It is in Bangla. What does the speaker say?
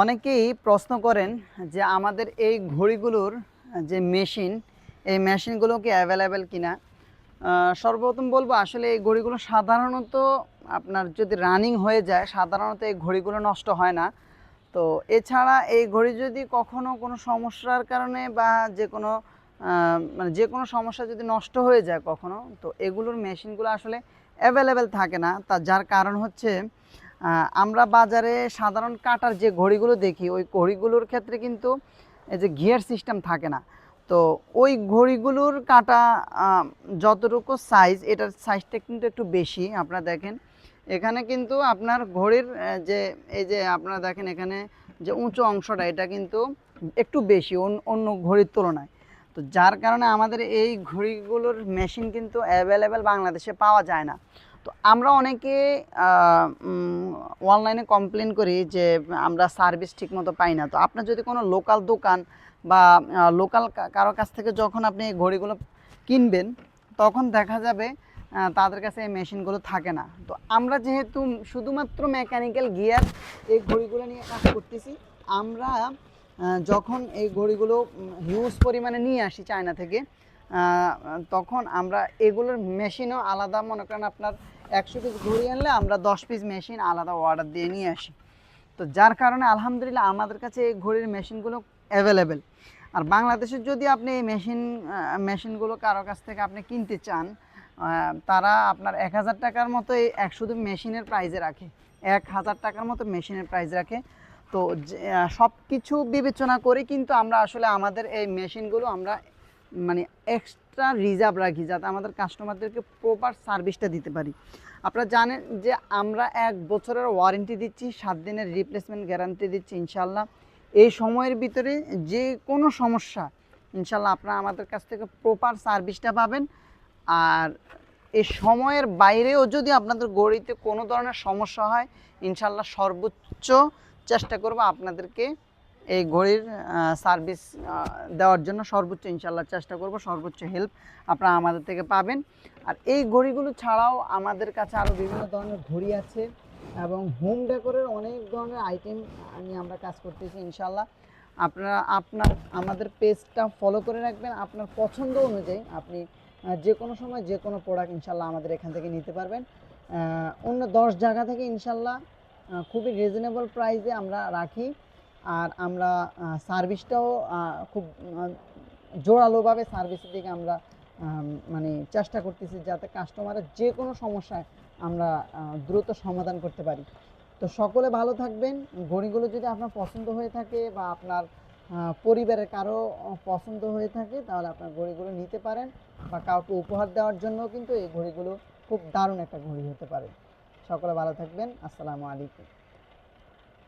অনেকেই প্রশ্ন করেন যে আমাদের এই ঘড়িগুলোর যে মেশিন, এই মেশিনগুলো কি অ্যাভেলেবেল কিনা। সর্বপ্রথম বলবো আসলে এই ঘড়িগুলো সাধারণত আপনার যদি রানিং হয়ে যায় সাধারণত এই ঘড়িগুলো নষ্ট হয় না। তো এছাড়া এই ঘড়ি যদি কখনো কোনো সমস্যার কারণে বা যে কোনো মানে যে কোনো সমস্যা যদি নষ্ট হয়ে যায় কখনো, তো এগুলোর মেশিনগুলো আসলে অ্যাভেলেবেল থাকে না। যার কারণ হচ্ছে আমরা বাজারে সাধারণ কাটার যে ঘড়িগুলো দেখি ওই ঘড়িগুলোর ক্ষেত্রে কিন্তু এই যে গিয়ার সিস্টেম থাকে না। তো ওই ঘড়িগুলোর কাটা যতটুকু সাইজ, এটার সাইজটা কিন্তু একটু বেশি। আপনারা দেখেন এখানে কিন্তু আপনার ঘড়ির যে এই যে আপনারা দেখেন এখানে যে উঁচু অংশটা এটা কিন্তু একটু বেশি অন্য ঘড়ির তুলনায়। তো যার কারণে আমাদের এই ঘড়িগুলোর মেশিন কিন্তু অ্যাভেলেবেল বাংলাদেশে পাওয়া যায় না। তো আমরা অনেকে অনলাইনে কমপ্লেন করি যে আমরা সার্ভিস ঠিকমতো পাই না। তো আপনার যদি কোনো লোকাল দোকান বা লোকাল কারো কাছ থেকে যখন আপনি ঘড়িগুলো কিনবেন তখন দেখা যাবে তাদের কাছে এই মেশিনগুলো থাকে না। তো আমরা যেহেতু শুধুমাত্র মেকানিক্যাল গিয়ার এই ঘড়িগুলো নিয়ে কাজ করতেছি, আমরা যখন এই ঘড়িগুলো হিউজ পরিমাণে নিয়ে আসি চায়না থেকে, তখন আমরা এগুলোর মেশিনও আলাদা, মনে করেন আপনার 100 পিস ঘড়ি আনলে আমরা 10 পিস মেশিন আলাদা অর্ডার দিয়ে নিয়ে আসি। তো যার কারণে আলহামদুলিল্লাহ আমাদের কাছে এই ঘড়ির মেশিনগুলো অ্যাভেলেবেল। আর বাংলাদেশের যদি আপনি এই মেশিনগুলো কারো কাছ থেকে আপনি কিনতে চান, তারা আপনার 1000 টাকার মতো এই শুধু মেশিনের প্রাইজে রাখে, 1000 টাকার মতো মেশিনের প্রাইজ রাখে। তো সব কিছু বিবেচনা করে কিন্তু আমরা আসলে আমাদের এই মেশিনগুলো আমরা মানে এক্সট্রা রিজার্ভ রাখি যাতে আমাদের কাস্টমারদেরকে প্রপার সার্ভিসটা দিতে পারি। আপনারা জানেন যে আমরা 1 বছরের ওয়ারেন্টি দিচ্ছি, 7 দিনের রিপ্লেসমেন্ট গ্যারান্টি দিচ্ছি ইনশাল্লাহ। এই সময়ের ভিতরে যে কোনো সমস্যা ইনশাল্লাহ আপনারা আমাদের কাছ থেকে প্রপার সার্ভিসটা পাবেন। আর এই সময়ের বাইরেও যদি আপনাদের ঘড়িতে কোনো ধরনের সমস্যা হয় ইনশাল্লাহ সর্বোচ্চ চেষ্টা করব আপনাদেরকে এই ঘড়ির সার্ভিস দেওয়ার জন্য। সর্বোচ্চ ইনশাল্লাহ চেষ্টা করব, সর্বোচ্চ হেল্প আপনারা আমাদের থেকে পাবেন। আর এই ঘড়িগুলো ছাড়াও আমাদের কাছে আরও বিভিন্ন ধরনের ঘড়ি আছে এবং হোম ডেকোরের অনেক ধরনের আইটেম নিয়ে আমরা কাজ করতেছি ইনশাল্লাহ। আপনারা আমাদের পেজটা ফলো করে রাখবেন। আপনার পছন্দ অনুযায়ী আপনি যে কোনো সময় যে কোনো প্রোডাক্ট ইনশাল্লাহ আমাদের এখান থেকে নিতে পারবেন। অন্য 10 জায়গা থেকে ইনশাল্লাহ খুবই রিজনেবল প্রাইসে আমরা রাখি। আর আমরা সার্ভিসটাও খুব জোরালোভাবে সার্ভিসের দিকে আমরা মানে চেষ্টা করতেছি যাতে কাস্টমারের যে কোনো সমস্যায় আমরা দ্রুত সমাধান করতে পারি। তো সকলে ভালো থাকবেন। ঘড়িগুলো যদি আপনার পছন্দ হয়ে থাকে বা আপনার পরিবারের কারো পছন্দ হয়ে থাকে তাহলে আপনার ঘড়িগুলো নিতে পারেন, বা কাউকে উপহার দেওয়ার জন্য কিন্তু এই ঘড়িগুলো খুব দারুণ একটা ঘড়ি হতে পারে। সকলে ভালো থাকবেন। আসসালামু আলাইকুম।